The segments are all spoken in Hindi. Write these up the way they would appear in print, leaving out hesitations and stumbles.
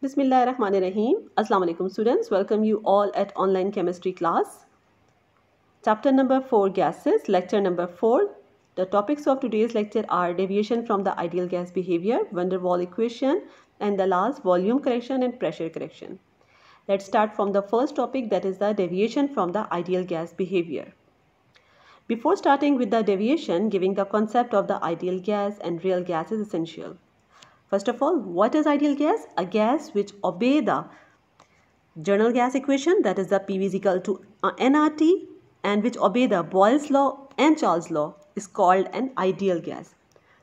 Bismillahirrahmanirrahim. Assalamu alaikum students. Welcome you all at online chemistry class. Chapter number 4 gases, lecture number 4. The topics of today's lecture are deviation from the ideal gas behavior, van der Waals equation, and the last volume correction and pressure correction. Let's start from the first topic, that is the deviation from the ideal gas behavior. Before starting with the deviation, giving the concept of the ideal gas and real gas is essential. First of all, what is ideal gas? A gas which obeys the general gas equation, that is the PV is equal to nRT, and which obey the Boyle's law and Charles law is called an ideal gas.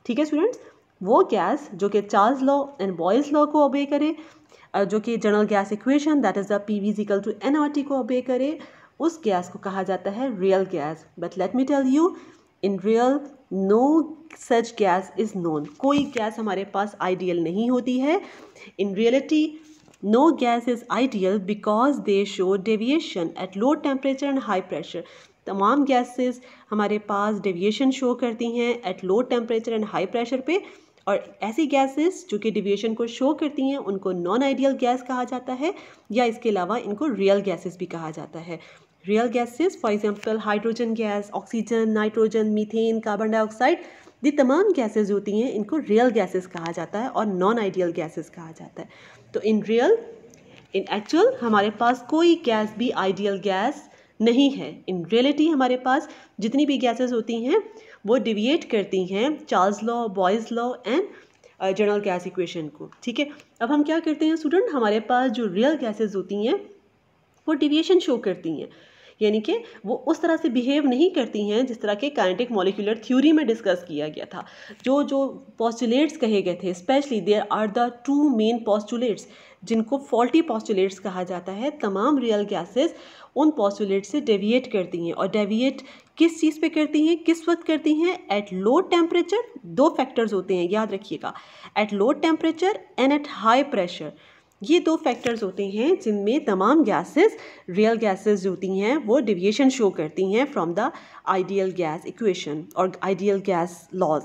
ठीक है स्टूडेंट्स, वो गैस जो कि Charles law and Boyle's law को ओबे करे, जो कि general gas equation that is the PV is equal to nRT को ओबे करे, उस गैस को कहा जाता है real gas. But let me tell you, in real no such gas is known. कोई गैस हमारे पास आइडियल नहीं होती है. In reality no gas is ideal because they show deviation at low temperature and high pressure. तमाम गैसेस हमारे पास डेविएशन शो करती हैं eight low temperature and high pressure पे, और ऐसी गैसेस जो कि डेविएशन को शो करती हैं उनको नॉन आइडियल गैस कहा जाता है, या इसके अलावा इनको रियल गैसेस भी कहा जाता है. Real gases for example hydrogen gas, oxygen, nitrogen, methane, carbon dioxide, ये तमाम गैसेस होती हैं इनको रियल गैसेस कहा जाता है और नॉन आइडियल गैसेस कहा जाता है. तो इन एक्चुअल हमारे पास कोई गैस भी आइडियल गैस नहीं है. इन रियलिटी हमारे पास जितनी भी गैसेस होती हैं वो डिविएट करती हैं Charles law, Boyle's law and general gas equation को. ठीक है, अब हम क्या करते हैं स्टूडेंट, हमारे पास जो रियल गैसेस होती हैं वो डिविएशन शो करती हैं, यानी कि वो उस तरह से बिहेव नहीं करती हैं जिस तरह के काइनेटिक मॉलिक्यूलर थ्योरी में डिस्कस किया गया था. जो पोस्टुलेट्स कहे गए थे, specially there are the two main postulates जिनको फॉल्टी पोस्टुलेट्स कहा जाता है. तमाम रियल गैसेस उन पोस्टुलेट्स से डेविएट करती हैं, और डेविएट किस चीज़ पे करती हैं, किस वक्त करती हैं? Eight low temperature. दो फैक्टर्स होते हैं, याद रखिएगा, eight low temperature and at high pressure. ये दो फैक्टर्स होते हैं जिनमें तमाम गैसेस, रियल गैसेस जो होती हैं वो डेविएशन शो करती हैं from the ideal gas equation और आइडियल गैस लॉज.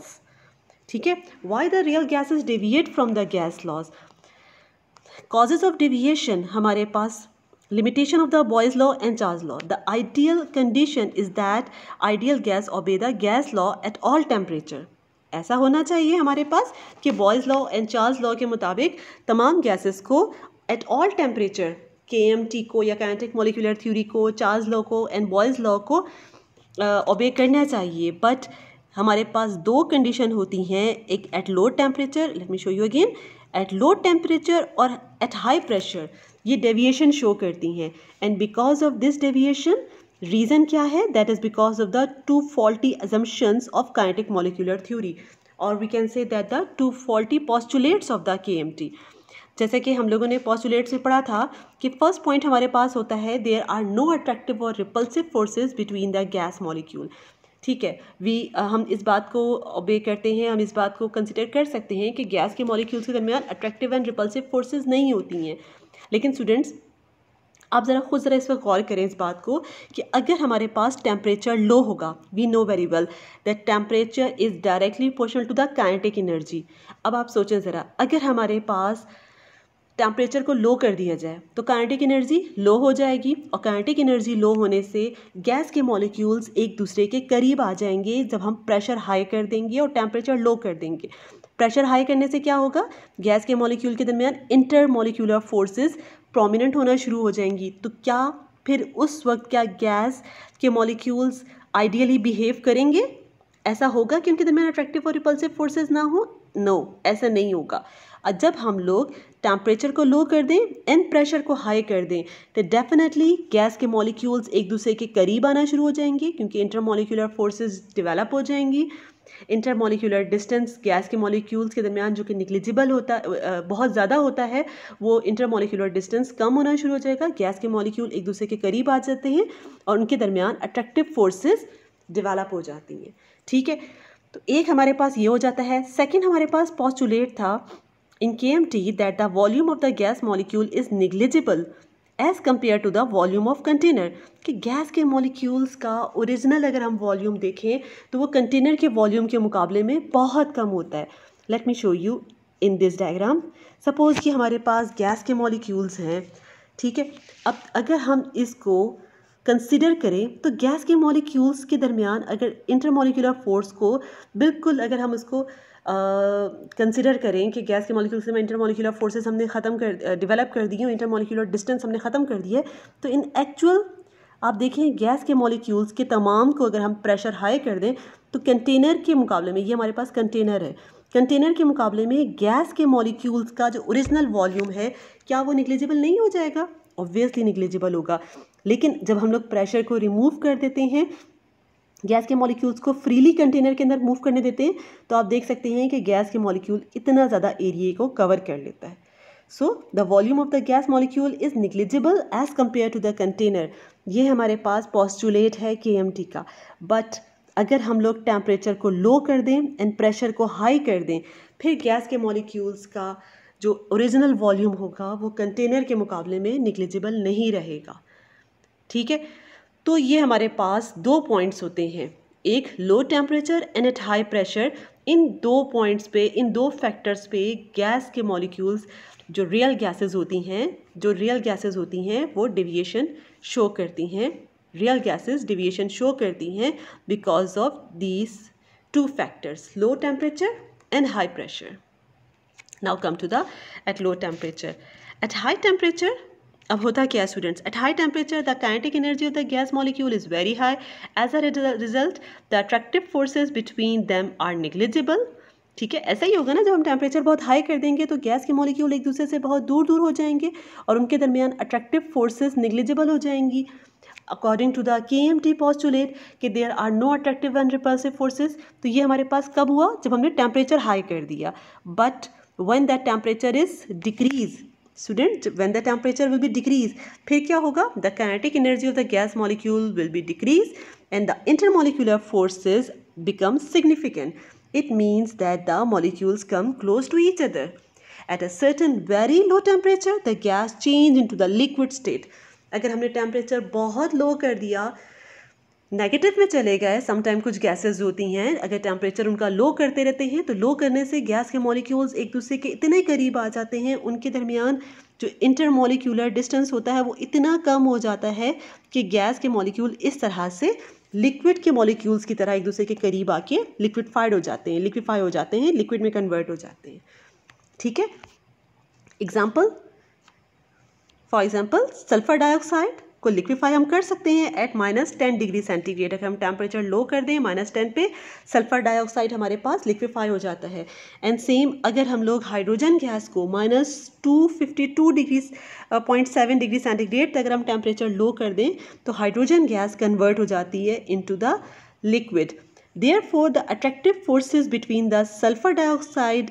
ठीक है, why the real gases deviate from the gas laws? Causes of deviation हमारे पास limitation of the Boyle's law and Charles law. The ideal condition is that ideal gas obey the gas law at all temperature. ऐसा होना चाहिए हमारे पास कि Boyle's law and Charles law के मुताबिक तमाम गैसेस को एट ऑल टेम्परेचर, KMT को या काइनेटिक मॉलिक्यूलर थ्योरी को, चार्ल्स लॉ को एंड बॉयल्स लॉ को ओबे करना चाहिए. बट हमारे पास दो कंडीशन होती हैं, एक at low temperature, let me show you again, at low temperature और एट हाई प्रेशर ये डेविएशन शो करती हैं. And because of this deviation, reason क्या है? That is because of the two faulty assumptions of kinetic molecular theory, और we can say that the two faulty postulates of the KMT. जैसे कि हम लोगों ने पोस्टुलेट्स में पढ़ा था कि फर्स्ट पॉइंट हमारे पास होता है देयर आर नो अट्रैक्टिव और repulsive forces between the gas molecule. ठीक है, हम इस बात को ओबे करते हैं, हम इस बात को कंसिडर कर सकते हैं कि गैस के मॉलिक्यूल्स के दरमियान अट्रैक्टिव एंड रिपल्सिव फोर्सेज नहीं होती हैं. लेकिन स्टूडेंट्स आप ज़रा इस पर गौर करें इस बात को कि अगर हमारे पास टेम्परेचर लो होगा, we know very well that temperature is directly proportional to the kinetic energy. अब आप सोचें ज़रा, अगर हमारे पास टेम्परेचर को लो कर दिया जाए तो काइनेटिक एनर्जी लो हो जाएगी, और काइनेटिक एनर्जी लो होने से गैस के मॉलिक्यूल्स एक दूसरे के करीब आ जाएंगे जब हम प्रेशर हाई कर देंगे और टेम्परेचर लो कर देंगे. प्रेशर हाई करने से क्या होगा? गैस के मॉलिक्यूल के दरमियान इंटर मॉलिक्यूलर फोर्सेस प्रोमिनेंट होना शुरू हो जाएंगी. तो क्या फिर उस वक्त क्या गैस के मॉलिक्यूल्स आइडियली बिहेव करेंगे? ऐसा होगा कि उनके दरमियान अट्रैक्टिव और रिपल्सिव फोर्सेस ना हो? नो, ऐसा नहीं होगा. जब हम लोग टेम्परेचर को लो कर दें एंड प्रेशर को हाई कर दें तो डेफिनेटली गैस के मॉलिक्यूल्स एक दूसरे के करीब आना शुरू हो जाएंगे, क्योंकि इंटरमॉलिक्यूलर फोर्सेस डेवलप हो जाएंगी. इंटरमॉलिक्यूलर डिस्टेंस गैस के मॉलिक्यूल्स के दरमियान जो कि निग्लिजिबल होता बहुत ज़्यादा होता है, वो इंटरमॉलिक्यूलर डिस्टेंस कम होना शुरू हो जाएगा. गैस के मॉलिक्यूल एक दूसरे के करीब आ जाते हैं और उनके दरमियान अट्रैक्टिव फोर्सेस डेवलप हो जाती हैं. ठीक है, तो एक हमारे पास ये हो जाता है. सेकेंड हमारे पास पोस्टुलेट था in KMT that the volume of the gas molecule is negligible as compared to the volume of container. कि गैस के मॉलिक्यूल्स का ओरिजिनल अगर हम वॉल्यूम देखें तो वो कंटेनर के वॉल्यूम के मुकाबले में बहुत कम होता है. Let me show you. In this diagram, suppose कि हमारे पास गैस के मॉलिक्यूल्स हैं, ठीक है। अब अगर हम इसको कंसिडर करें तो गैस के मॉलिक्यूल्स के दरमियान अगर इंटरमॉलिक्यूलर फोर्स को बिल्कुल अगर हम उसको कंसिडर करें कि गैस के मॉलिक्यूल्स में इंटरमॉलिक्यूलर फोर्सेस हमने डेवलप कर दी हैं, इंटरमॉलिक्यूलर डिस्टेंस हमने ख़त्म कर दिया है, तो इन एक्चुअल आप देखें गैस के मॉलिक्यूल्स के तमाम को अगर हम प्रेशर हाई कर दें तो कंटेनर के मुकाबले में, ये हमारे पास कंटेनर है, कंटेनर के मुकाबले में गैस के मॉलिक्यूल्स का जो ओरिजिनल वॉल्यूम है क्या वो निग्लिजिबल नहीं हो जाएगा? ऑब्वियसली निग्लिजिबल होगा। लेकिन जब हम लोग प्रेशर को रिमूव कर देते हैं, गैस के मॉलिक्यूल्स को फ्रीली कंटेनर के अंदर मूव करने देते हैं, तो आप देख सकते हैं कि गैस के मॉलिक्यूल इतना ज़्यादा एरिया को कवर कर लेता है। So the volume of the gas molecule is negligible as compare to the container. ये हमारे पास पोस्टुलेट है KMT का। बट अगर हम लोग टेम्परेचर को लो कर दें एंड प्रेशर को हाई कर दें, फिर गैस के मॉलिक्यूल्स का जो ओरिजिनल वॉल्यूम होगा वो कंटेनर के मुकाबले में निग्लिजिबल नहीं रहेगा, ठीक है। तो ये हमारे पास दो पॉइंट्स होते हैं, एक low temperature and at high pressure. इन दो पॉइंट्स पे, इन दो फैक्टर्स पे गैस के मॉलिक्यूल्स जो रियल गैसेस होती हैं वो डेविएशन शो करती हैं, रियल गैसेस डेविएशन शो करती हैं because of these two factors, low temperature and high pressure. Now come to the at low temperature. At high temperature अब होता क्या है students, at high temperature the kinetic energy of the gas molecule is very high, as a result the attractive forces between them are negligible, ठीक है। ऐसा ही होगा ना, जब हम टेम्परेचर बहुत हाई कर देंगे तो गैस के मॉलिक्यूल एक दूसरे से बहुत दूर दूर हो जाएंगे और उनके दरमियान अट्रैक्टिव फोर्सेज निग्लिजिबल हो जाएंगी। According to the KMT postulate कि there are no attractive and repulsive forces. तो ये हमारे पास कब हुआ? जब हमने टेम्परेचर हाई कर दिया। But when that temperature is decrease, student, when the temperature will be decrease, फिर क्या होगा? The kinetic energy of the gas molecule will be decrease and the intermolecular forces become significant. It means that the molecules come close to each other. At a certain very low temperature, the gas change into the liquid state. अगर हमने टेम्परेचर बहुत लो कर दिया, नेगेटिव में चले गए, समटाइम कुछ गैसेस होती हैं अगर टेम्परेचर उनका लो करते रहते हैं तो लो करने से गैस के मॉलिक्यूल्स एक दूसरे के इतने करीब आ जाते हैं, उनके दरमियान जो इंटरमॉलिक्यूलर डिस्टेंस होता है वो इतना कम हो जाता है कि गैस के मॉलिक्यूल इस तरह से लिक्विड के मॉलिक्यूल्स की तरह एक दूसरे के करीब आके लिक्विफाई हो जाते हैं, लिक्विड में कन्वर्ट हो जाते हैं, ठीक है। फॉर एग्जाम्पल सल्फर डाइऑक्साइड को लिक्विफाई हम कर सकते हैं एट -10 डिग्री सेंटीग्रेड। अगर हम टेम्परेचर लो कर दें -10 पे, सल्फर डाइऑक्साइड हमारे पास लिक्विफाई हो जाता है। एंड सेम अगर हम लोग हाइड्रोजन गैस को -252.7 डिग्री सेंटीग्रेड तक अगर हम टेम्परेचर लो कर दें तो हाइड्रोजन गैस कन्वर्ट हो जाती है into the liquid. Therefore the attractive forces between the sulphur dioxide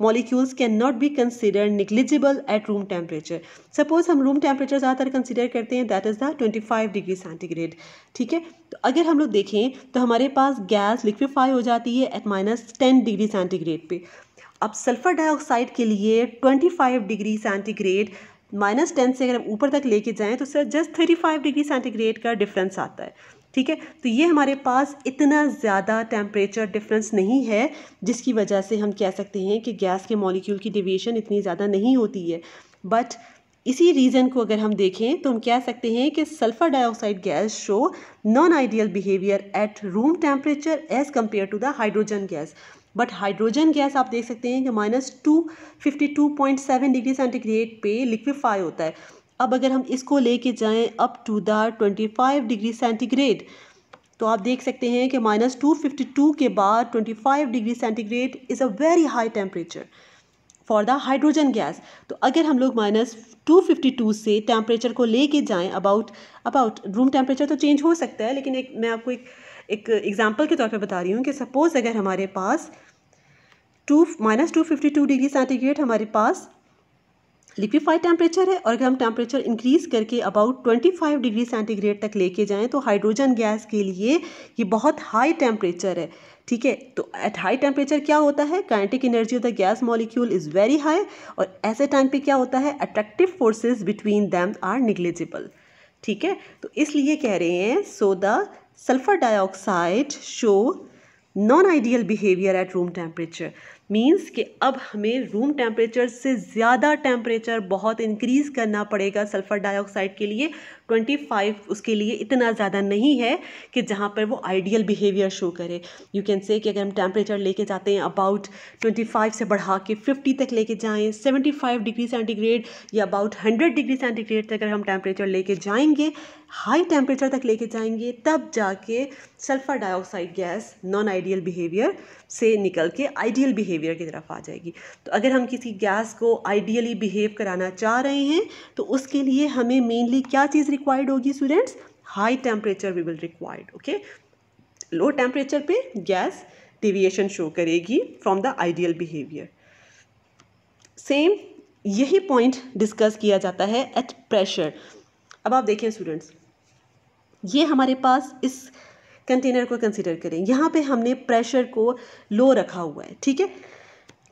molecules cannot be considered negligible at room temperature. Suppose हम रूम टेम्परेचर ज़्यादातर कंसिडर करते हैं, that is the 25 degree centigrade, ठीक है। तो अगर हम लोग देखें तो हमारे पास गैस लिक्विफाई हो जाती है एट -10 डिग्री सेंटीग्रेड पे। अब सल्फर डाइऑक्साइड के लिए 25 डिग्री सेंटीग्रेड -10 से अगर हम ऊपर तक लेके जाएँ तो सर जस्ट 35 डिग्री सेंटीग्रेड का डिफरेंस आता है, ठीक है। तो ये हमारे पास इतना ज़्यादा टेम्परेचर डिफरेंस नहीं है जिसकी वजह से हम कह सकते हैं कि गैस के मॉलिक्यूल की डेविएशन इतनी ज़्यादा नहीं होती है। बट इसी रीज़न को अगर हम देखें तो हम कह सकते हैं कि sulphur dioxide gas show non ideal behaviour at room temperature as compare to the hydrogen gas. But hydrogen gas आप देख सकते हैं कि -252.7 डिग्री सेंटीग्रेड पे लिक्विफाई होता है। अब अगर हम इसको लेके जाएं up to the 25 degree centigrade तो आप देख सकते हैं कि -252 के बाद 25 degree centigrade is a very high temperature for the hydrogen gas. तो अगर हम लोग -252 से टेम्परेचर को लेके जाएं अबाउट रूम टेम्परेचर तो चेंज हो सकता है, लेकिन मैं आपको एक एग्जांपल के तौर पे बता रही हूँ कि सपोज़ अगर हमारे पास -252 डिग्री सेंटीग्रेड हमारे पास लिक्विफाइड टेम्परेचर है और अगर हम टेम्परेचर इंक्रीज करके अबाउट 25 डिग्री सेंटीग्रेड तक लेके जाएं तो हाइड्रोजन गैस के लिए ये बहुत हाई टेम्परेचर है, ठीक है। तो एट हाई टेम्परेचर क्या होता है? Kinetic energy of the gas molecule is very high और ऐसे टाइम पे क्या होता है? Attractive forces between them are negligible, ठीक है। तो इसलिए कह रहे हैं so the sulphur dioxide show non-ideal behavior at room temperature. मीन्स कि अब हमें रूम टेम्परेचर से ज़्यादा टेम्परेचर बहुत इंक्रीज़ करना पड़ेगा सल्फ़र डाइऑक्साइड के लिए। 25 उसके लिए इतना ज़्यादा नहीं है कि जहाँ पर वो आइडियल बिहेवियर शो करे। यू कैन से कि अगर हम टेम्परेचर लेके जाते हैं अबाउट 25 से बढ़ा के 50 तक लेके जाएं, 75 डिग्री सेंटीग्रेड या अबाउट 100 डिग्री सेंटीग्रेड तक अगर हम टेम्परेचर लेके जाएंगे, हाई टेम्परेचर तक लेके जाएंगे, तब जाके sulphur dioxide gas non ideal behaviour से निकल के आइडियल बिहेवियर की तरफ आ जाएगी। तो अगर हम किसी गैस को आइडियली बिहेव कराना चाह रहे हैं तो उसके लिए हमें मेनली क्या चीज़ रिक्वायर्ड होगी students? High temperature we will required. Okay, low temperature पे गैस डेविएशन शो करेगी from the ideal behaviour. Same यही पॉइंट डिस्कस किया जाता है एट प्रेशर। अब आप देखें स्टूडेंट्स, ये हमारे पास इस कंटेनर को कंसीडर करें, यहाँ पे हमने प्रेशर को लो रखा हुआ है, ठीक है।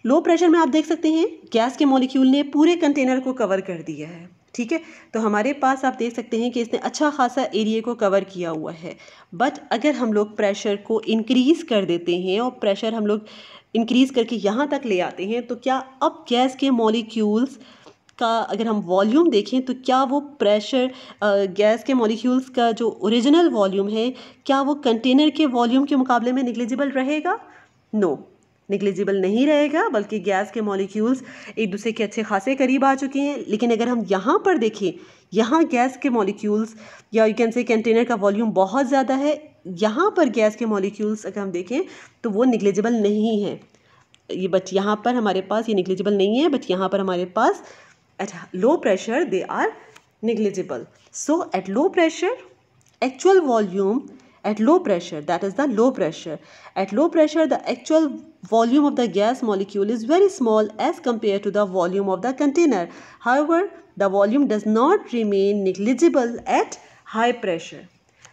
लो प्रेशर में आप देख सकते हैं गैस के मॉलिक्यूल ने पूरे कंटेनर को कवर कर दिया है, ठीक है। तो हमारे पास आप देख सकते हैं कि इसने अच्छा खासा एरिया को कवर किया हुआ है। बट अगर हम लोग प्रेशर को इंक्रीज़ कर देते हैं और प्रेशर हम लोग इंक्रीज़ करके यहाँ तक ले आते हैं, तो क्या अब गैस के मॉलिक्यूल्स का अगर हम वॉल्यूम देखें तो क्या वो प्रेशर गैस के मॉलिक्यूल्स का जो ओरिजिनल वॉल्यूम है, क्या वो कंटेनर के वॉल्यूम के मुकाबले में निग्लिजिबल रहेगा? नो, निग्लिजिबल नहीं रहेगा, बल्कि गैस के मॉलिक्यूल्स एक दूसरे के अच्छे खासे करीब आ चुके हैं। लेकिन अगर हम यहाँ पर देखें, यहाँ गैस के मॉलिक्यूल्स या यू कैन से कंटेनर का वॉल्यूम बहुत ज़्यादा है, यहाँ पर गैस के मॉलिक्यूल्स अगर हम देखें तो वो निग्लिजिबल नहीं है। ये बट यहाँ पर हमारे पास ये निग्लिजिबल नहीं है, बट यहाँ पर हमारे पास at low pressure they are negligible. So at low pressure actual volume at low pressure, that is the low pressure, at low pressure the actual volume of the gas molecule is very small as compared to the volume of the container. However, the volume does not remain negligible at high pressure.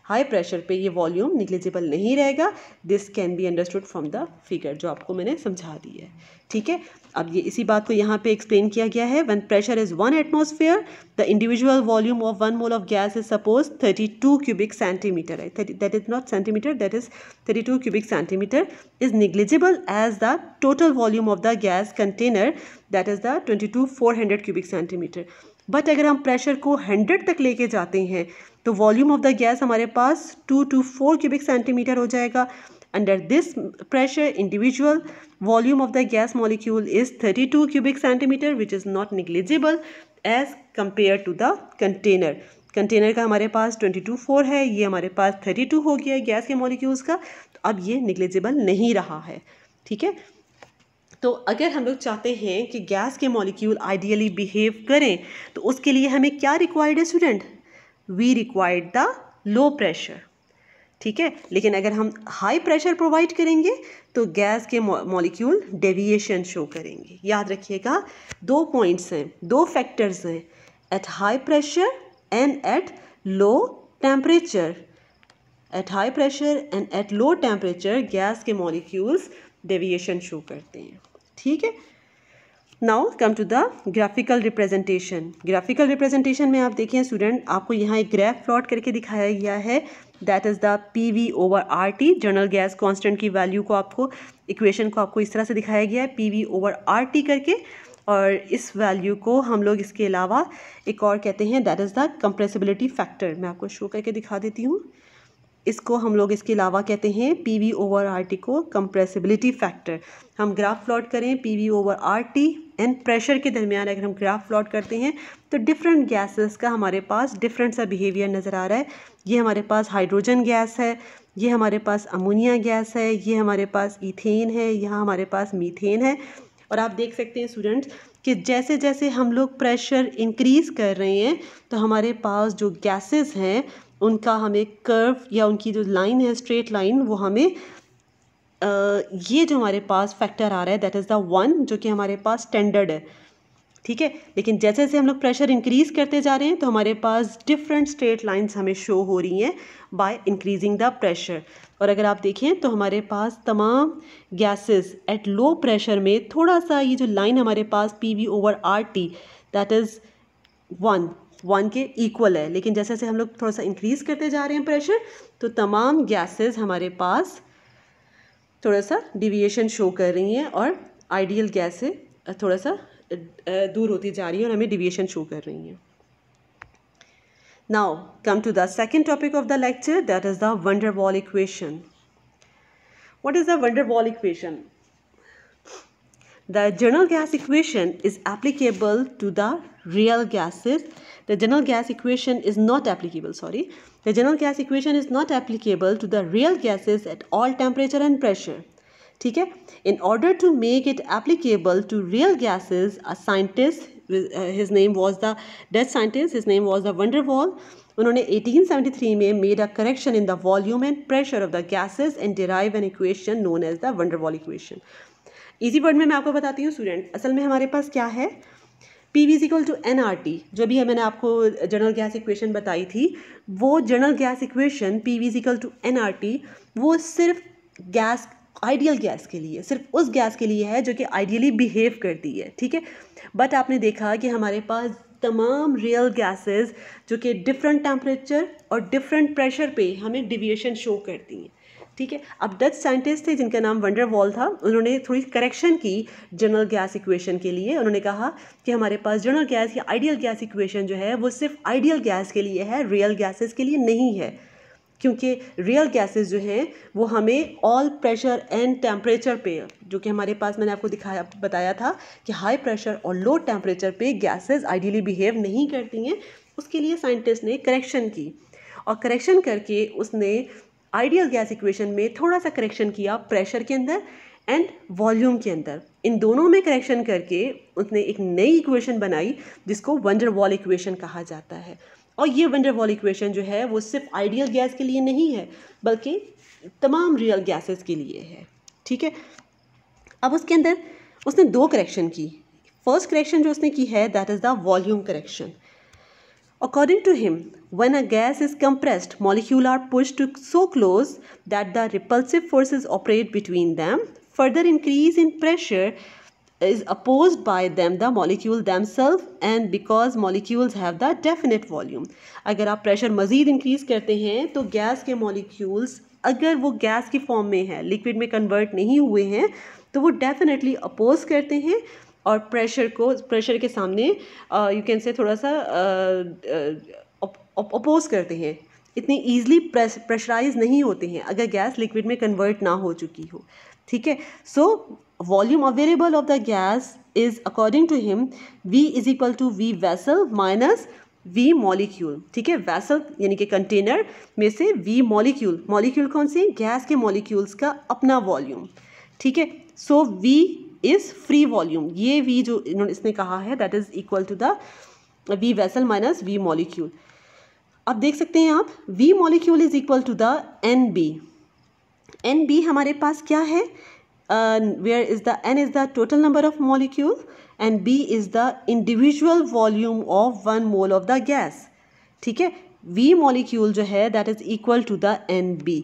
High pressure पे ये वॉल्यूम निग्लिजिबल नहीं रहेगा। This can be understood from the figure, जो आपको मैंने समझा दी है, ठीक है। अब ये इसी बात को यहाँ पे एक्सप्लेन किया गया है। When pressure is 1 atmosphere the individual volume of 1 mole of gas is suppose 32 cubic centimetre है, that is not centimetre, that is 32 cubic centimetre is negligible as the total volume of the gas container, that is the 22,400 cubic centimetre. But अगर हम प्रेशर को 100 तक लेके जाते हैं तो वॉल्यूम ऑफ द गैस हमारे पास 2 to 4 क्यूबिक सेंटीमीटर हो जाएगा। Under this pressure individual volume of the gas molecule is 32 cubic centimetre which is not negligible as compare to the container. Container का हमारे पास 22,400 है, ये हमारे पास 32 हो गया है गैस के मॉलिक्यूल्स का, तो अब ये निग्लिजिबल नहीं रहा है, ठीक है। तो अगर हम लोग चाहते हैं कि गैस के मॉलिक्यूल आइडियली बिहेव करें तो उसके लिए हमें क्या रिक्वायर्ड है student? We required the low pressure, ठीक है। लेकिन अगर हम हाई प्रेशर प्रोवाइड करेंगे तो गैस के मॉलिक्यूल डेविएशन शो करेंगे। याद रखिएगा, दो पॉइंट्स हैं, दो फैक्टर्स हैं, at high pressure and at low temperature. At high pressure and at low temperature gas के मॉलिक्यूल्स डेविएशन शो करते हैं, ठीक है। Now come to the graphical representation. Graphical representation में आप देखें स्टूडेंट, आपको यहाँ एक ग्राफ प्लॉट करके दिखाया गया है, that is the PV/RT, general gas constant की वैल्यू को आपको, इक्वेशन को आपको इस तरह से दिखाया गया है PV/RT करके, और इस वैल्यू को हम लोग इसके अलावा एक और कहते हैं, that is the compressibility factor. मैं आपको शो करके दिखा देती हूँ, इसको हम लोग इसके अलावा कहते हैं PV/RT को कंप्रेसिबिलिटी फैक्टर। हम ग्राफ प्लॉट करें PV/RT एंड प्रेशर के दरमियान अगर हम ग्राफ प्लॉट करते हैं तो डिफरेंट गैसेस का हमारे पास डिफरेंट सा बिहेवियर नज़र आ रहा है। ये हमारे पास हाइड्रोजन गैस है, ये हमारे पास अमोनिया गैस है, ये हमारे पास ईथेन है, यहाँ हमारे पास मीथेन है। और आप देख सकते हैं स्टूडेंट्स कि जैसे जैसे हम लोग प्रेशर इंक्रीज़ कर रहे हैं तो हमारे पास जो गैसेस हैं उनका हमें कर्व या उनकी जो लाइन है, स्ट्रेट लाइन, वो हमें ये जो हमारे पास फैक्टर आ रहा है दैट इज़ द 1, जो कि हमारे पास स्टैंडर्ड है, ठीक है। लेकिन जैसे जैसे हम लोग प्रेशर इंक्रीज़ करते जा रहे हैं तो हमारे पास डिफरेंट स्ट्रेट लाइंस हमें शो हो रही हैं बाय इंक्रीजिंग द प्रेशर। और अगर आप देखें तो हमारे पास तमाम गैसेस एट लो प्रेशर में थोड़ा सा ये जो लाइन हमारे पास PV/RT दैट इज़ 1 के इक्वल है, लेकिन जैसे जैसे हम लोग थोड़ा सा इंक्रीज़ करते जा रहे हैं प्रेशर तो तमाम गैसेस हमारे पास थोड़ा सा डिविएशन शो कर रही हैं और आइडियल गैस से थोड़ा सा दूर होती जा रही है और हमें डिविएशन शो कर रही हैं. Now come to the second topic of the lecture, that is the van der Waal equation. What is the van der Waal equation? The general gas equation is applicable to the real gases. The general gas equation is not applicable, sorry. The general gas equation is not applicable to the real gases at all temperature and pressure. ठीक है. In order to make it applicable to real gases, a scientist, his name was the Dutch scientist, his name was the van der Waal. उन्होंने 1873 में made a correction in the volume and pressure of the gases and derive an equation known as the van der Waal equation. Easy word में मैं आपको बताती हूँ स्टूडेंट, असल में हमारे पास क्या है, P V is equal to N R T. जो भी मैंने आपको जनरल गैस इक्वेशन बताई थी, वो general gas equation P V is equal to N R T वो सिर्फ गैस, आइडियल गैस के लिए, सिर्फ उस गैस के लिए है जो कि आइडियली बिहेव करती है. ठीक है. बट आपने देखा कि हमारे पास तमाम रियल गैसेस जो कि डिफरेंट टेम्परेचर और डिफरेंट प्रेशर पे हमें डिविएशन शो करती हैं. ठीक है. अब डच साइंटिस्ट थे जिनका नाम van der Waal था, उन्होंने थोड़ी करेक्शन की जनरल गैस इक्वेशन के लिए. उन्होंने कहा कि हमारे पास जनरल गैस या आइडियल गैस इक्वेशन जो है वो सिर्फ आइडियल गैस के लिए है, रियल गैसेस के लिए नहीं है. क्योंकि रियल गैसेस जो हैं वो हमें ऑल प्रेशर एंड टेम्परेचर पे, जो कि हमारे पास मैंने आपको बताया था कि हाई प्रेशर और लो टेम्परेचर पे गैसेस आइडियली बिहेव नहीं करती हैं. उसके लिए साइंटिस्ट ने करेक्शन की और करेक्शन करके उसने आइडियल गैस इक्वेशन में थोड़ा सा करेक्शन किया प्रेशर के अंदर एंड वॉल्यूम के अंदर. इन दोनों में करेक्शन करके उसने एक नई इक्वेशन बनाई जिसको van der Waal इक्वेशन कहा जाता है. और ये van der Waal इक्वेशन जो है वो सिर्फ आइडियल गैस के लिए नहीं है बल्कि तमाम रियल गैसेस के लिए है. ठीक है. अब उसके अंदर उसने दो करेक्शन की. फर्स्ट करेक्शन जो उसने की है that is the volume correction. According to him, when a gas is compressed, molecules are pushed to so close that the repulsive forces operate between them. Further increase in pressure is opposed by them, the molecule themselves, and because molecules have the definite volume. अगर आप प्रेशर मज़ीद इंक्रीज़ करते हैं तो गैस के मॉलिक्यूल्स, अगर वो गैस की फॉर्म में है, लिक्विड में कन्वर्ट नहीं हुए हैं, तो वो डेफिनेटली अपोज करते हैं और प्रेशर के सामने यू कैन से थोड़ा सा अपोज करते हैं. इतनी ईजिली प्रेशराइज नहीं होते हैं अगर गैस लिक्विड में कन्वर्ट ना हो चुकी हो. ठीक है. So volume available of the gas is according to him V is equal to V vessel minus V molecule. ठीक है. वेसल यानी कि कंटेनर में से V मॉलिक्यूल, मॉलिक्यूल कौन से, गैस के मॉलिक्यूल्स का अपना वॉल्यूम. ठीक है. So V is free volume. ये V जो इसने कहा है that is equal to the V vessel minus V molecule. अब देख सकते हैं आप V molecule is equal to the NB. NB हमारे पास क्या है, where is the N is the total number of molecule and B is the individual volume of 1 mole of the gas. ठीक है. V मॉलिक्यूल जो है that is equal to the NB.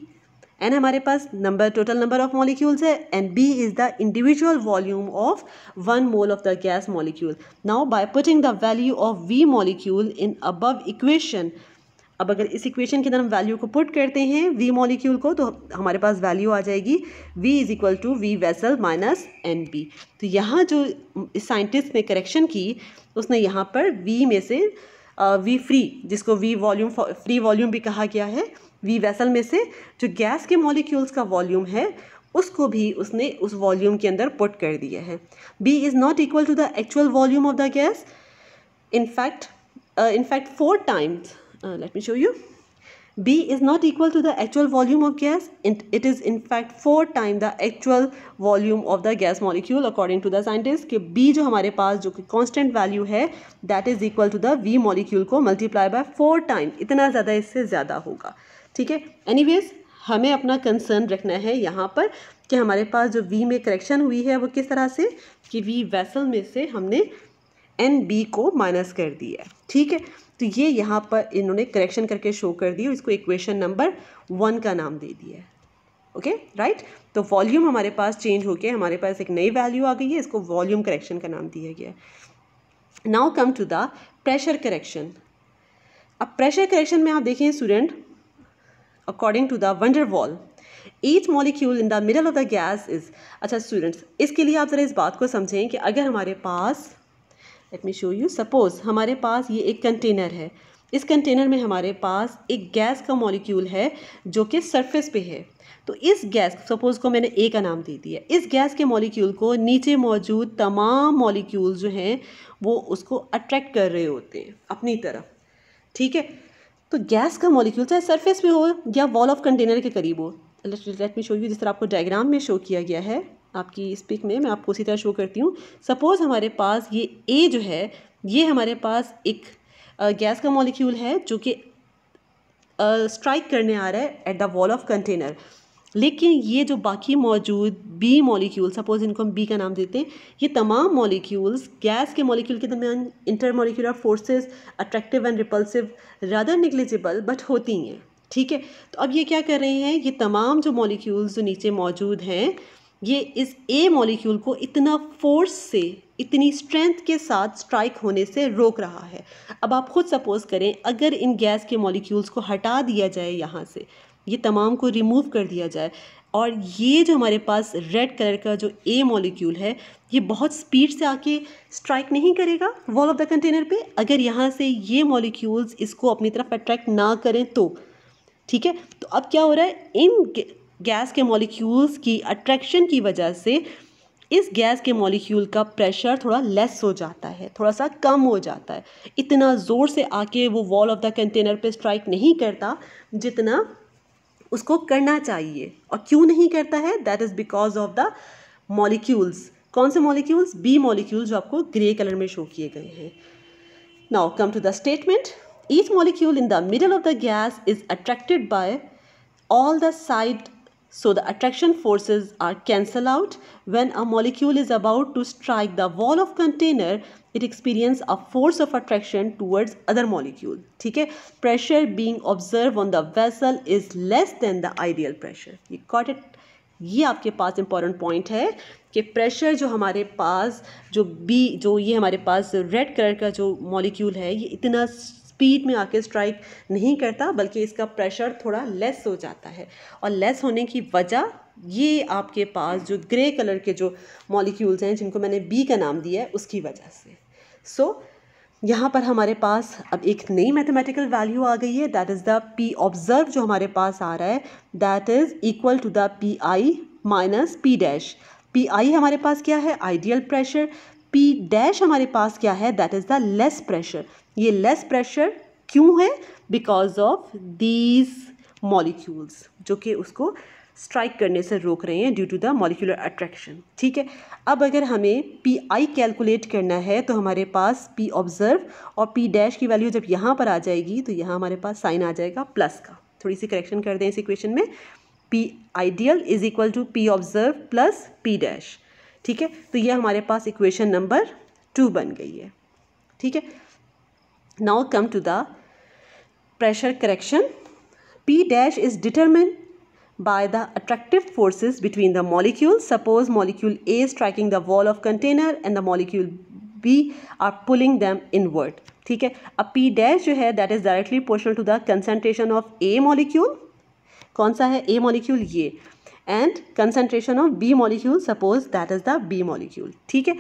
N हमारे पास टोटल नंबर ऑफ मॉलिक्यूल्स है and B is the individual volume of 1 mole of the gas molecule. Now by putting the value of V molecule in above equation, अब अगर इस इक्वेशन के अंदर हम वैल्यू को पुट करते हैं V मॉलिक्यूल को तो हमारे पास वैल्यू आ जाएगी V is equal to V vessel minus NB. तो यहाँ जो इस साइंटिस्ट ने करेक्शन की उसने यहाँ पर V में से V फ्री, जिसको V वॉल्यूम फ्री वॉल्यूम भी कहा गया है, V वेसल में से जो गैस के मॉलिक्यूल्स का वॉल्यूम है उसको भी उसने उस वॉल्यूम के अंदर पुट कर दिया है. B is not equal to the actual volume of the gas. in fact 4 times, let me show you. B is not equal to the actual volume of gas. It is in fact 4 times the actual volume of the gas molecule according to the scientist. कि B जो हमारे पास जो कि constant value है that is equal to the V molecule को multiply by 4 times. इतना ज़्यादा इससे ज़्यादा होगा. ठीक है. Anyways हमें अपना कंसर्न रखना है यहाँ पर कि हमारे पास जो V में करेक्शन हुई है वो किस तरह से कि V वेसल में से हमने NB को माइनस कर दिया है. ठीक है. तो ये यहाँ पर इन्होंने करेक्शन करके शो कर दी और इसको इक्वेशन नंबर 1 का नाम दे दिया है. Okay right. तो वॉल्यूम हमारे पास चेंज होके हमारे पास एक नई वैल्यू आ गई है, इसको वॉल्यूम करेक्शन का नाम दिया गया है. Now come to the pressure correction. अब प्रेशर करेक्शन में आप देखें student, according to the van der Waal, each molecule in the middle of the gas is. अच्छा स्टूडेंट्स, इसके लिए आप ज़रा इस बात को समझें कि अगर हमारे पास, let me show you, suppose हमारे पास ये एक कंटेनर है, इस कंटेनर में हमारे पास एक गैस का मॉलिक्यूल है जो कि सरफेस पे है। तो इस गैस, सपोज को मैंने ए का नाम दे दिया, इस गैस के मॉलिक्यूल को नीचे मौजूद तमाम मॉलिक्यूल जो हैं वो उसको अट्रैक्ट कर रहे होते हैं अपनी तरफ, ठीक है। तो गैस का मॉलिक्यूल चाहे सरफेस पे हो या वॉल ऑफ कंटेनर के करीब हो, लेट मी शो यू, जिस तरह आपको डायग्राम में शो किया गया है आपकी इस पिक में, मैं आपको उसी तरह शो करती हूँ। सपोज़ हमारे पास ये ए जो है, ये हमारे पास एक गैस का मॉलिक्यूल है जो कि स्ट्राइक करने आ रहा है at the wall of container, लेकिन ये जो बाकी मौजूद बी मॉलिक्यूल, सपोज इनको हम बी का नाम देते हैं, ये तमाम मॉलिक्यूल्स गैस के मॉलिक्यूल के दरमियान intermolecular forces attractive and repulsive rather negligible but होती हैं, ठीक है। तो अब ये क्या कर रहे हैं, ये तमाम जो मॉलिक्यूल्स जो नीचे मौजूद हैं, ये इस ए मॉलिक्यूल को इतना फोर्स से, इतनी स्ट्रेंथ के साथ स्ट्राइक होने से रोक रहा है। अब आप खुद सपोज करें, अगर इन गैस के मॉलिक्यूल्स को हटा दिया जाए, यहाँ से ये तमाम को रिमूव कर दिया जाए, और ये जो हमारे पास रेड कलर का जो ए मॉलिक्यूल है, ये बहुत स्पीड से आके स्ट्राइक नहीं करेगा वॉल ऑफ द कंटेनर पे, अगर यहाँ से ये मॉलिक्यूल्स इसको अपनी तरफ अट्रैक्ट ना करें तो, ठीक है। तो अब क्या हो रहा है, इन गैस के मॉलिक्यूल्स की अट्रैक्शन की वजह से इस गैस के मॉलिक्यूल का प्रेशर थोड़ा लेस हो जाता है, थोड़ा सा कम हो जाता है, इतना ज़ोर से आके वो वॉल ऑफ द कंटेनर पे स्ट्राइक नहीं करता जितना उसको करना चाहिए। और क्यों नहीं करता है, that is because of the molecules. कौन से मॉलिक्यूल्स, बी मॉलिक्यूल्स, जो आपको ग्रे कलर में शो किए गए हैं। Now come to the statement, each molecule in the middle of the gas is attracted by all the side, so the attraction forces are cancelled out. When a molecule is about to strike the wall of container, it experiences a force of attraction towards other molecule, ठीक है। pressure being observed on the vessel is less than the ideal pressure. You got it? ये आपके पास इंपॉर्टेंट पॉइंट है कि प्रेशर जो हमारे पास, जो ये हमारे पास रेड कलर का जो मॉलिक्यूल है, ये इतना स्पीड में आके स्ट्राइक नहीं करता, बल्कि इसका प्रेशर थोड़ा लेस हो जाता है। और लेस होने की वजह, ये आपके पास जो ग्रे कलर के जो मॉलिक्यूल्स हैं, जिनको मैंने बी का नाम दिया है, उसकी वजह से। सो यहाँ पर हमारे पास अब एक नई मैथमेटिकल वैल्यू आ गई है, that is the P observe जो हमारे पास आ रहा है, that is equal to the P I minus P dash. P I हमारे पास क्या है, आइडियल प्रेशर, पी डैश हमारे पास क्या है, that is the less pressure. ये लेस प्रेशर क्यों है, बिकॉज ऑफ दीज मॉलिक्यूल्स जो कि उसको स्ट्राइक करने से रोक रहे हैं due to the molecular attraction, ठीक है। अब अगर हमें पी आई कैलकुलेट करना है तो हमारे पास पी ऑब्जर्व और पी डैश की वैल्यू जब यहाँ पर आ जाएगी तो यहाँ हमारे पास साइन आ जाएगा प्लस का। थोड़ी सी करेक्शन कर दें इस इक्वेशन में, P ideal is equal to P observe plus P dash, ठीक है। तो ये हमारे पास इक्वेशन नंबर 2 बन गई है, ठीक है। Now come to the pressure correction. P dash is determined by the attractive forces between the molecules. Suppose molecule A is striking the wall of container and the molecule B are pulling them inward. ठीक है। अब P dash जो है that is directly proportional to the concentration of A molecule. कौन सा है A molecule, ये, and concentration of B molecule, suppose that is the B molecule. ठीक है।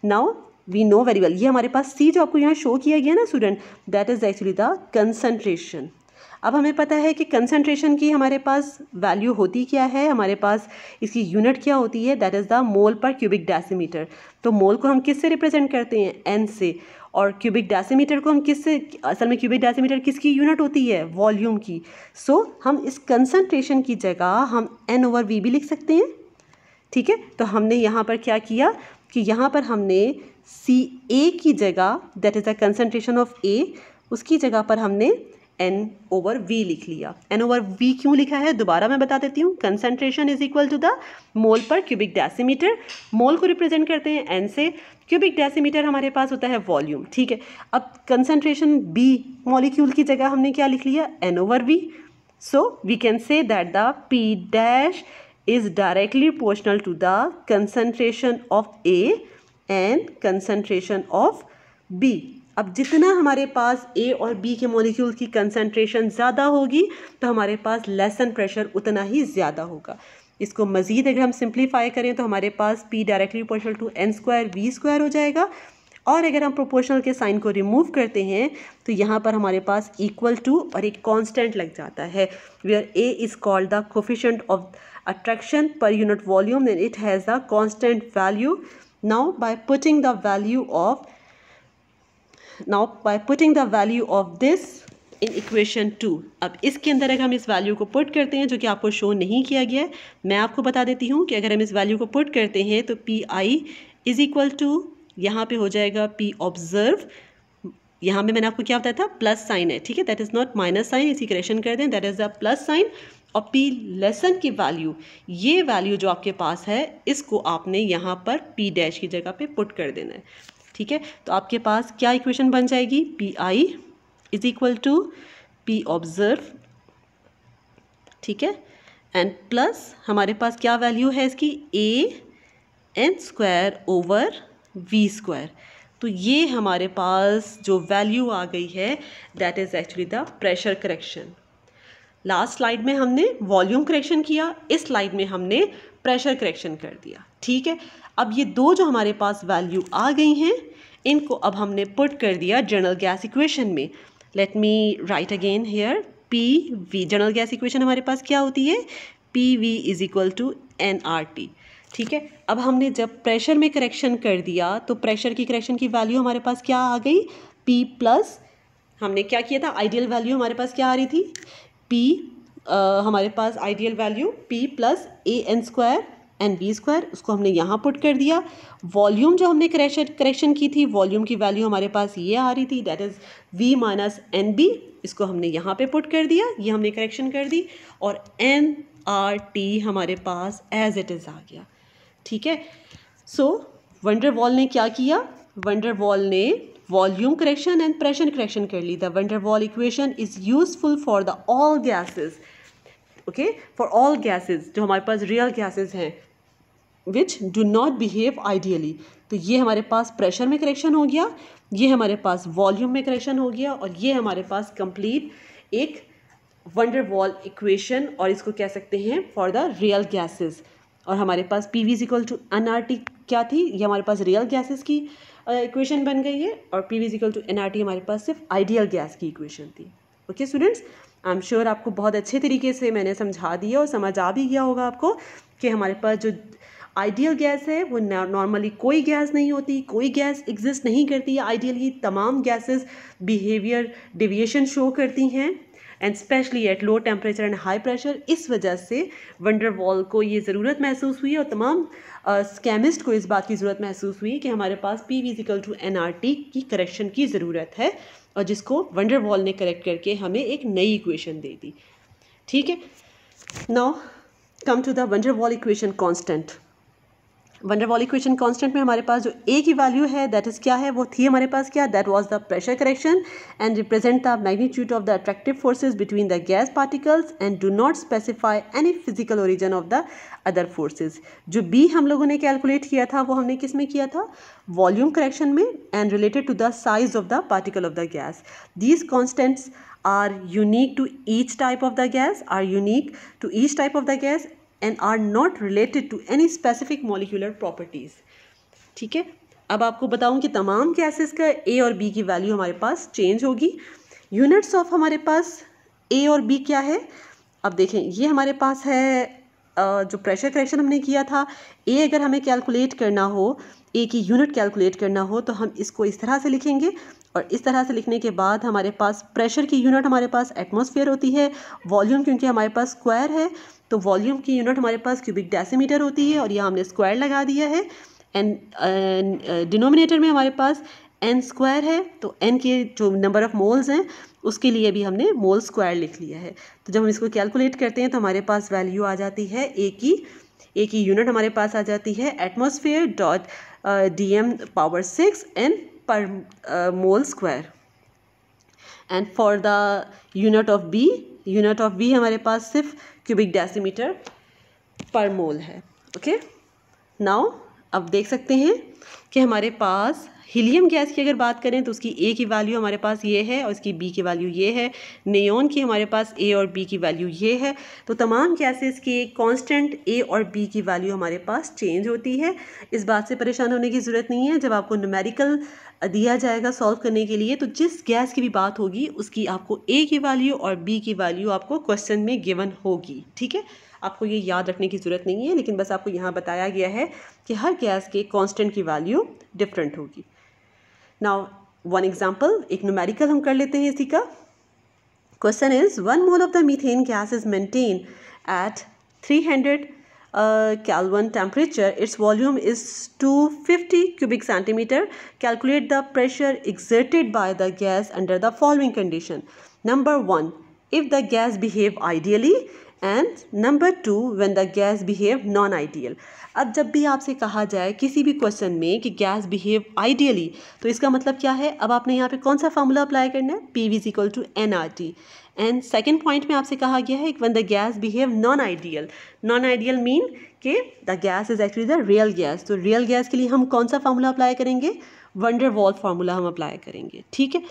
Now we know very well, ये हमारे पास C जो आपको यहाँ शो किया गया ना student, that is actually the concentration. अब हमें पता है कि कंसंट्रेशन की हमारे पास वैल्यू होती क्या है, हमारे पास इसकी यूनिट क्या होती है, that is the mole per cubic decimetre. तो मोल को हम किससे रिप्रेजेंट करते हैं, एन से, और क्यूबिक डेसीमीटर को हम किससे, असल में क्यूबिक डेसीमीटर किसकी यूनिट होती है, वॉल्यूम की। सो हम इस कंसंट्रेशन की जगह हम N/V भी लिख सकते हैं, ठीक है। तो हमने यहाँ पर क्या किया कि यहाँ पर हमने Ca की जगह, that is the concentration of A, उसकी जगह पर हमने N/V लिख लिया। N/V क्यों लिखा है, दोबारा मैं बता देती हूँ। Concentration is equal to the mole per cubic decimetre, मोल को रिप्रेजेंट करते हैं N से, क्यूबिक डेसीमीटर हमारे पास होता है वॉल्यूम, ठीक है। अब कंसंट्रेशन B मॉलिक्यूल की जगह हमने क्या लिख लिया, N/V। So we can say that the P dash is directly proportional to the concentration of A and concentration of B। अब जितना हमारे पास ए और बी के मॉलिक्यूल की कंसंट्रेशन ज़्यादा होगी तो हमारे पास लेसन प्रेशर उतना ही ज़्यादा होगा। इसको मज़ीद अगर हम सिंप्लीफाई करें तो हमारे पास P directly proportional to n square V square हो जाएगा, और अगर हम प्रोपोर्शनल के साइन को रिमूव करते हैं तो यहाँ पर हमारे पास इक्वल टू और एक कांस्टेंट लग जाता है, where A is called the coefficient of attraction per unit volume, then it has a constant value. Now by putting the value of this in equation 2, अब इसके अंदर अगर हम इस वैल्यू को पुट करते हैं, जो कि आपको शो नहीं किया गया है, मैं आपको बता देती हूँ कि अगर हम इस वैल्यू को पुट करते हैं तो P I is equal to, यहाँ पे हो जाएगा पी ऑब्जर्व, यहाँ पे मैंने आपको क्या बताया था, प्लस साइन है, ठीक है, that is not minus sign, इसी करेक्शन कर दें, that is the plus sign, और P लेसन की वैल्यू, ये वैल्यू जो आपके पास है इसको आपने यहाँ पर P डैश की जगह पे पुट कर देना है, ठीक है। तो आपके पास क्या इक्वेशन बन जाएगी, P I is equal to P observe, ठीक है, एंड प्लस हमारे पास क्या वैल्यू है इसकी, a n square over v square. तो ये हमारे पास जो वैल्यू आ गई है that is actually the pressure correction. Last slide में हमने वॉल्यूम करेक्शन किया, इस स्लाइड में हमने प्रेशर करेक्शन कर दिया, ठीक है। अब ये दो जो हमारे पास वैल्यू आ गई हैं इनको अब हमने पुट कर दिया जनरल गैस इक्वेशन में। Let me write again here, P V, general gas equation हमारे पास क्या होती है, P V is equal to N R T, ठीक है। अब हमने जब प्रेशर में करेक्शन कर दिया तो प्रेशर की करेक्शन की वैल्यू हमारे पास क्या आ गई, पी प्लस, हमने क्या किया था, आइडियल वैल्यू हमारे पास क्या आ रही थी, P, हमारे पास ideal value P plus a n square n b square, उसको हमने यहाँ पुट कर दिया। वॉल्यूम जो हमने करेक्शन की थी, वॉल्यूम की वैल्यू हमारे पास ये आ रही थी, that is V minus N B, इसको हमने यहाँ पे पुट कर दिया, ये हमने करेक्शन कर दी, और एन आर टी हमारे पास एज इट इज़ आ गया, ठीक है। सो वंडर वॉल ने क्या किया, वंडर वॉल ने volume correction and pressure correction कर ली। The van der wall equation is useful for the all gases, okay, for all gases जो हमारे पास रियल गैसेस हैं which do not behave ideally. तो ये हमारे पास प्रेशर में करेक्शन हो गया, ये हमारे पास वॉल्यूम में करेक्शन हो गया, और ये हमारे पास कंप्लीट एक वंडर वॉल इक्वेशन, और इसको कह सकते हैं फॉर द रियल गैसेस। और हमारे पास P V is equal to N R T क्या थी, ये हमारे पास रियल गैसेस की इक्वेशन बन गई है, और P V is equal to N R T हमारे पास सिर्फ आइडियल गैस की इक्वेशन थी। Okay students, I am sure आपको बहुत अच्छे तरीके से मैंने समझा दिया और समझ आ भी गया होगा आपको कि हमारे पास जो आइडियल गैस है वो नॉर्मली कोई गैस नहीं होती, कोई गैस एग्जिस्ट नहीं करती है आइडियली, तमाम गैसेस बिहेवियर डेविएशन शो करती हैं, and specially eight low temperature and high pressure. इस वजह से वंडर वॉल को ये ज़रूरत महसूस हुई और तमाम केमिस्ट को इस बात की ज़रूरत महसूस हुई कि हमारे पास P V equal to N R T की करेक्शन की ज़रूरत है, और जिसको वंडर वॉल ने करेक्ट करके हमें एक नई इक्वेशन दे दी, ठीक है। Now come to the van der wall equation constant. Van der wall equation constant में हमारे पास जो ए की वैल्यू है दैट इज़ क्या है, वो थी हमारे पास क्या, that was the pressure correction and represent the magnitude of the attractive forces between the gas particles and do not specify any physical origin of the other forces. जो बी हम लोगों ने कैलकुलेट किया था वो हमने किस में किया था, वॉल्यूम करेक्शन में, and related to the size of the particle of the gas. These constants are unique to each type of the gas, and are not related to any specific molecular properties, ठीक है। अब आपको बताऊं कि तमाम गैसेस का ए और बी की वैल्यू हमारे पास चेंज होगी। यूनिट्स ऑफ हमारे पास ए और बी क्या है, अब देखें ये हमारे पास है जो प्रेशर करेक्शन हमने किया था, ए अगर हमें कैलकुलेट करना हो, ए की यूनिट कैलकुलेट करना हो तो हम इसको इस तरह से लिखेंगे, और इस तरह से लिखने के बाद हमारे पास प्रेशर की यूनिट हमारे पास एटमॉस्फेयर होती है, वॉल्यूम क्योंकि हमारे पास स्क्वायर है तो वॉल्यूम की यूनिट हमारे पास क्यूबिक डेसीमीटर होती है, और यहाँ हमने स्क्वायर लगा दिया है, एंड डिनोमिनेटर में हमारे पास एन स्क्वायर है, तो एन के जो नंबर ऑफ मोल्स हैं उसके लिए भी हमने मोल स्क्वायर लिख लिया है। तो जब हम इसको कैलकुलेट करते हैं तो हमारे पास वैल्यू आ जाती है ए की यूनिट हमारे पास आ जाती है atmosphere dot DM power 6 n per mole square, and for the unit of b हमारे पास सिर्फ क्यूबिक डेसीमीटर पर मोल है। ओके, नाउ अब देख सकते हैं कि हमारे पास हीलियम गैस की अगर बात करें तो उसकी ए की वैल्यू हमारे पास ये है और इसकी बी की वैल्यू ये है। नियोन की हमारे पास ए और बी की वैल्यू ये है। तो तमाम गैसेस की कांस्टेंट ए और बी की वैल्यू हमारे पास चेंज होती है। इस बात से परेशान होने की ज़रूरत नहीं है। जब आपको न्यूमेरिकल दिया जाएगा सॉल्व करने के लिए तो जिस गैस की भी बात होगी उसकी आपको ए की वैल्यू और बी की वैल्यू आपको क्वेश्चन में गिवन होगी। ठीक है, आपको ये याद रखने की ज़रूरत नहीं है, लेकिन बस आपको यहाँ बताया गया है कि हर गैस के कांस्टेंट की वैल्यू डिफरेंट होगी। नाउ वन एग्जांपल, एक न्यूमेरिकल हम कर लेते हैं इसी का। Question is 1 mole of the methane gas is maintain at 300 Kelvin temperature. Its volume is 250 cubic centimeter. Calculate the pressure exerted by the gas under the following condition. Number 1, if the gas behave ideally, and number 2, when the gas behave non-ideal. अब जब भी आपसे कहा जाए किसी भी क्वेश्चन में कि गैस बिहेव आइडियली, तो इसका मतलब क्या है? अब आपने यहाँ पे कौन सा फार्मूला अप्लाई करना है? PV is equal to NRT। And second point में आपसे कहा गया है when the gas behave non ideal. Non ideal mean कि the gas is actually the real gas. तो रियल गैस के लिए हम कौन सा फार्मूला अप्लाई करेंगे? वैन डर वाल्स फार्मूला हम अप्लाई करेंगे। ठीक है,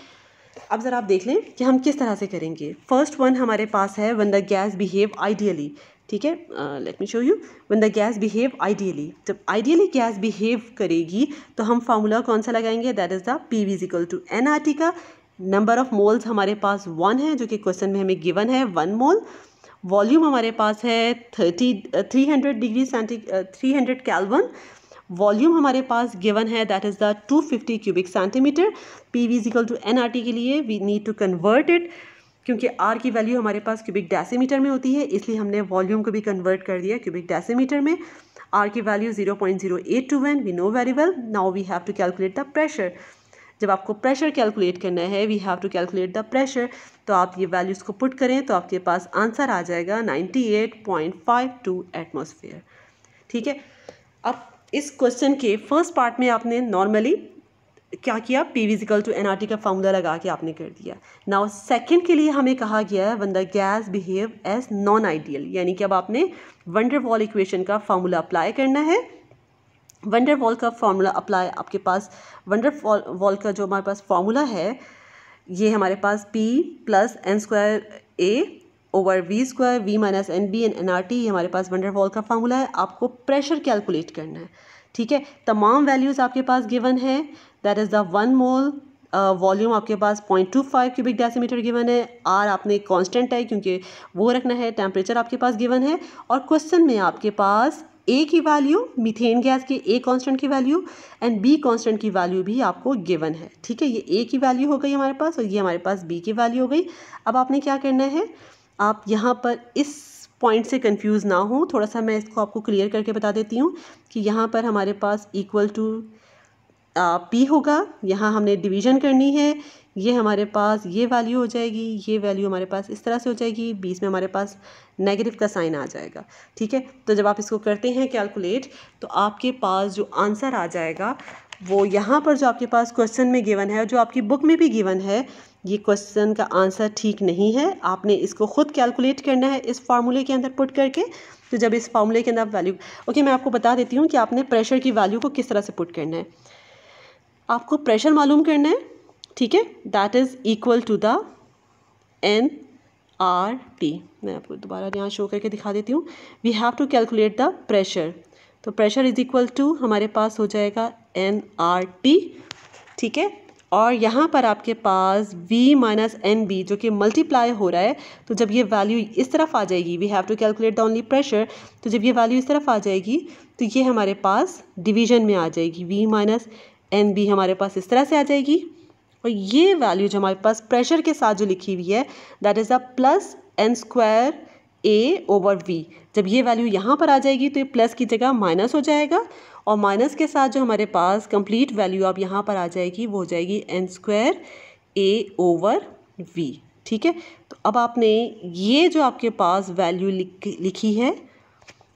अब ज़रा आप देख लें कि हम किस तरह से करेंगे। फर्स्ट वन हमारे पास है when the gas behave ideally. ठीक है, let me show you. When the gas behave ideally, जब आइडियली गैस बिहेव करेगी तो हम फार्मूला कौन सा लगाएंगे? That is the PV is equal to NRT का। नंबर ऑफ मोल्स हमारे पास 1 है जो कि क्वेश्चन में हमें गिवन है 1 मोल। वॉल्यूम हमारे पास है 300 केल्विन। वॉल्यूम हमारे पास गिवन है that is the 250 cubic centimetre. PV is equal to NRT के लिए we need to convert it, क्योंकि R की वैल्यू हमारे पास क्यूबिक डेसीमीटर में होती है, इसलिए हमने वॉल्यूम को भी कन्वर्ट कर दिया क्यूबिक डेसीमीटर में। R की value 0.0821, we know very well. Now we have to calculate the pressure. जब आपको प्रेशर कैलकुलेट करना है, we have to calculate the pressure, तो आप ये वैल्यूज़ को पुट करें तो आपके पास आंसर आ जाएगा 98.52 एटमॉस्फेयर। ठीक है, अब इस क्वेश्चन के फर्स्ट पार्ट में आपने नॉर्मली क्या किया? PV is equal to NRT का फार्मूला लगा के आपने कर दिया। नाउ सेकंड के लिए हमें कहा गया है when the gas behave as non ideal, यानी कि अब आपने वैन डर वाल इक्वेशन का फार्मूला अप्लाई करना है। वैन डर वाल का फार्मूला अप्लाई आपके पास, वैन डर वाल का जो हमारे पास फार्मूला है ये हमारे पास P plus N² A over V² V minus NB and NRT, ये हमारे पास वैन डर वाल का फार्मूला है। आपको प्रेशर कैलकुलेट करना है। ठीक है, तमाम वैल्यूज़ आपके पास गिवन है। That is the 1 mole. Volume आपके पास 0.25 क्यूबिक डेसीमीटर गिवन है। R आपने कांस्टेंट है क्योंकि वो रखना है। टेम्परेचर आपके पास गिवन है और क्वेश्चन में आपके पास A की वैल्यू, मीथेन गैस के A कांस्टेंट की वैल्यू एंड B कांस्टेंट की वैल्यू भी आपको गिवन है। ठीक है, ये A की वैल्यू हो गई हमारे पास और ये हमारे पास B की वैल्यू हो गई। अब आपने क्या करना है, आप यहाँ पर इस पॉइंट से कंफ्यूज ना हो, थोड़ा सा मैं इसको आपको क्लियर करके बता देती हूँ कि यहाँ पर हमारे पास इक्वल टू P होगा, यहाँ हमने डिवीजन करनी है। ये हमारे पास ये वैल्यू हो जाएगी, ये वैल्यू हमारे पास इस तरह से हो जाएगी, बीच में हमारे पास नेगेटिव का साइन आ जाएगा। ठीक है, तो जब आप इसको करते हैं कैलकुलेट तो आपके पास जो आंसर आ जाएगा वो यहाँ पर जो आपके पास क्वेश्चन में गिवन है, जो आपकी बुक में भी गिवन है, ये क्वेश्चन का आंसर ठीक नहीं है। आपने इसको खुद कैलकुलेट करना है इस फार्मूले के अंदर पुट करके। तो जब इस फार्मूले के अंदर वैल्यू, ओके, मैं आपको बता देती हूँ कि आपने प्रेशर की वैल्यू को किस तरह से पुट करना है। आपको प्रेशर मालूम करना है, ठीक है, that is equal to the NRT। मैं आपको दोबारा यहाँ शो करके दिखा देती हूँ। We have to calculate the pressure, तो प्रेशर इज इक्वल टू हमारे पास हो जाएगा NRT। ठीक है, और यहाँ पर आपके पास V माइनस NB जो कि मल्टीप्लाई हो रहा है, तो जब ये वैल्यू इस तरफ आ जाएगी, we have to calculate the only pressure, तो जब ये वैल्यू इस तरफ आ जाएगी तो ये हमारे पास डिवीजन में आ जाएगी। V माइनस NB हमारे पास इस तरह से आ जाएगी और ये वैल्यू जो हमारे पास प्रेशर के साथ जो लिखी हुई है that is the plus N² A over V। जब ये वैल्यू यहाँ पर आ जाएगी तो ये प्लस की जगह माइनस हो जाएगा और माइनस के साथ जो हमारे पास कंप्लीट वैल्यू अब यहाँ पर आ जाएगी वो हो जाएगी N² A ओवर V। ठीक है, तो अब आपने ये जो आपके पास वैल्यू लिखी है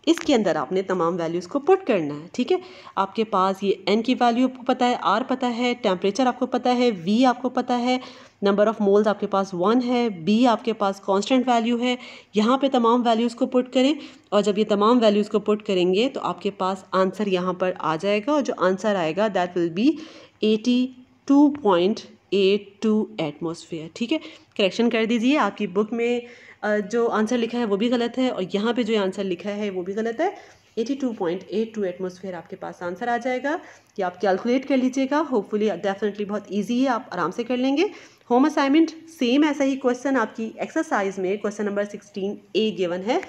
इसके अंदर आपने तमाम वैल्यूज़ को पुट करना है, ठीक है। आपके पास ये n की वैल्यू आपको पता है, r पता है, टेम्परेचर आपको पता है, v आपको पता है, नंबर ऑफ़ मोल्स आपके पास 1 है, b आपके पास कांस्टेंट वैल्यू है। यहाँ पे तमाम वैल्यूज़ को पुट करें और जब ये तमाम वैल्यूज़ को पुट करेंगे तो आपके पास आंसर यहाँ पर आ जाएगा और जो आंसर आएगा दैट विल बी 82.82 एटमॉस्फेयर, ठीक है। करेक्शन कर दीजिए, आपकी बुक में जो आंसर लिखा है वो भी गलत है और यहाँ पे जो आंसर लिखा है वो भी गलत है। 82.82 एटमॉस्फेयर आपके पास आंसर आ जाएगा। ये आप कैलकुलेट कर लीजिएगा, होपफुली डेफिनेटली बहुत इजी है, आप आराम से कर लेंगे। होम असाइनमेंट सेम ऐसा ही क्वेश्चन आपकी एक्सरसाइज में क्वेश्चन नंबर 16A गिवन है।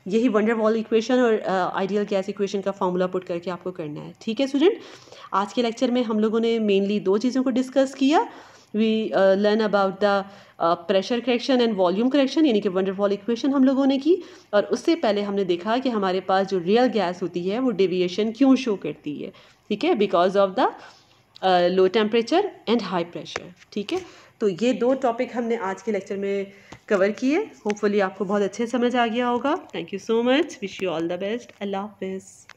यही वंडर वॉल इक्वेशन और आइडियल गैस इक्वेशन का फॉर्मूला पुट करके आपको करना है, ठीक है स्टूडेंट। आज के लेक्चर में हम लोगों ने मेनली 2 चीज़ों को डिस्कस किया। We learn about the pressure correction and volume correction, यानी कि वंडर वॉल इक्वेशन हम लोगों ने की। और उससे पहले हमने देखा कि हमारे पास जो रियल गैस होती है वो डेविएशन क्यों शो करती है, ठीक है, because of the low temperature and high pressure, ठीक है। तो ये 2 टॉपिक हमने आज के लेक्चर में कवर किए। होपफुली आपको बहुत अच्छे समझ आ गया होगा। Thank you so much, wish you all the best. अल्लाह हाफिज़।